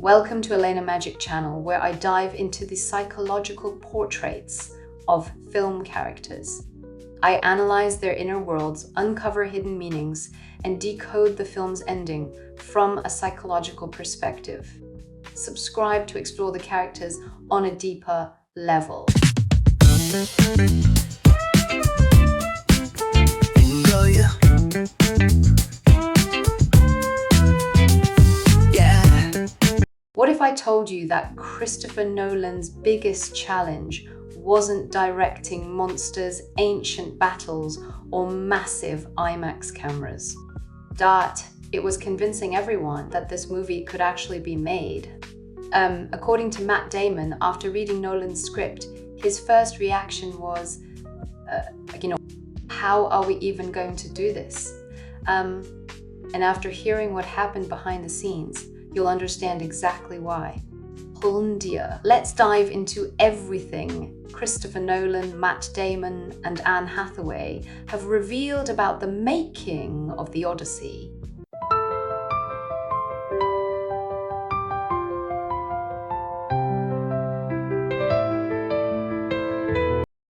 Welcome to Elena Magic Channel, where I dive into the psychological portraits of film characters. I analyze their inner worlds, uncover hidden meanings, and decode the film's ending from a psychological perspective. Subscribe to explore the characters on a deeper level. What if I told you that Christopher Nolan's biggest challenge wasn't directing monsters, ancient battles, or massive IMAX cameras? That it was convincing everyone that this movie could actually be made. According to Matt Damon, after reading Nolan's script, his first reaction was, how are we even going to do this? And after hearing what happened behind the scenes, you'll understand exactly why. Let's dive into everything Christopher Nolan, Matt Damon, and Anne Hathaway have revealed about the making of the Odyssey.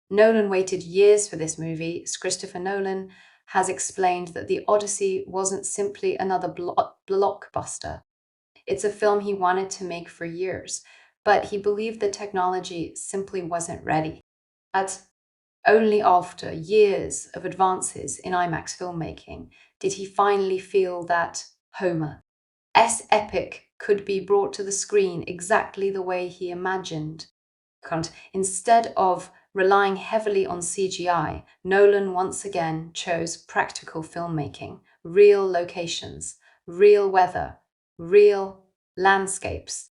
Nolan waited years for this movie. Christopher Nolan has explained that the Odyssey wasn't simply another blockbuster. It's a film he wanted to make for years, but he believed the technology simply wasn't ready. That's only after years of advances in IMAX filmmaking did he finally feel that Homer's epic could be brought to the screen exactly the way he imagined. Instead of relying heavily on CGI, Nolan once again chose practical filmmaking, real locations, real weather, real landscapes.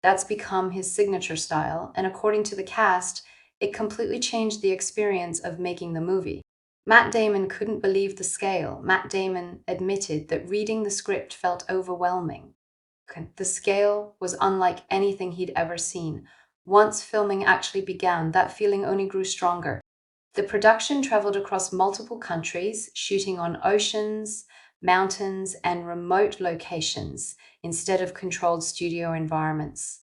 That's become his signature style, and according to the cast, it completely changed the experience of making the movie. Matt Damon couldn't believe the scale. Matt Damon admitted that reading the script felt overwhelming. The scale was unlike anything he'd ever seen. Once filming actually began, that feeling only grew stronger. The production traveled across multiple countries, shooting on oceans, mountains, and remote locations instead of controlled studio environments.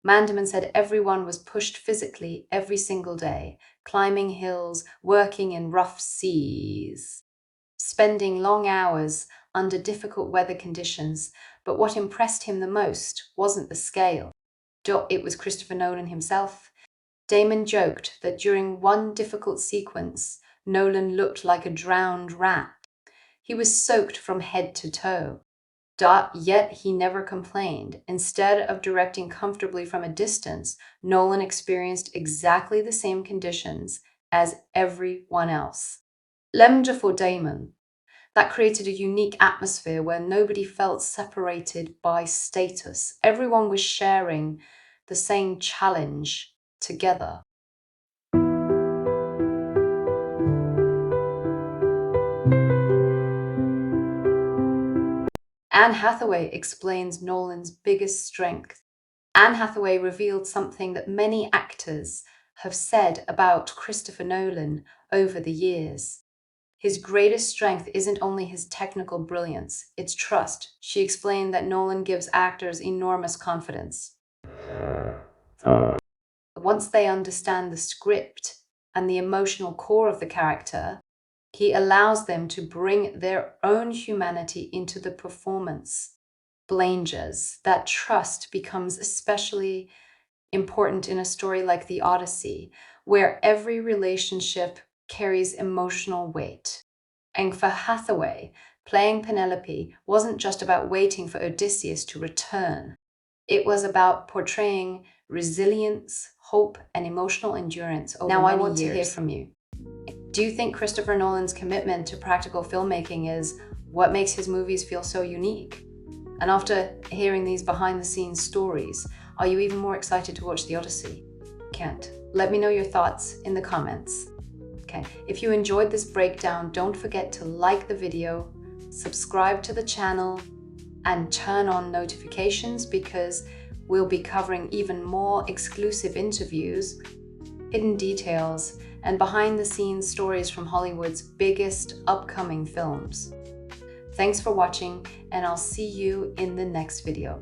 Matt Damon said everyone was pushed physically every single day, climbing hills, working in rough seas, spending long hours under difficult weather conditions. But what impressed him the most wasn't the scale. It was Christopher Nolan himself. Damon joked that during one difficult sequence, Nolan looked like a drowned rat. He was soaked from head to toe. Yet he never complained. Instead of directing comfortably from a distance, Nolan experienced exactly the same conditions as everyone else. For Damon, that created a unique atmosphere where nobody felt separated by status. Everyone was sharing the same challenge together. Anne Hathaway explains Nolan's biggest strength. Anne Hathaway revealed something that many actors have said about Christopher Nolan over the years. His greatest strength isn't only his technical brilliance, it's trust. She explained that Nolan gives actors enormous confidence. Once they understand the script and the emotional core of the character, he allows them to bring their own humanity into the performance. That trust becomes especially important in a story like the Odyssey, where every relationship carries emotional weight. And for Hathaway, playing Penelope wasn't just about waiting for Odysseus to return. It was about portraying resilience, hope, and emotional endurance over many years. Now I want to hear from you. Do you think Christopher Nolan's commitment to practical filmmaking is what makes his movies feel so unique? And after hearing these behind-the-scenes stories, are you even more excited to watch the Odyssey? Let me know your thoughts in the comments. If you enjoyed this breakdown, don't forget to like the video, subscribe to the channel, and turn on notifications because we'll be covering even more exclusive interviews, hidden details, and behind-the-scenes stories from Hollywood's biggest upcoming films. Thanks for watching, and I'll see you in the next video.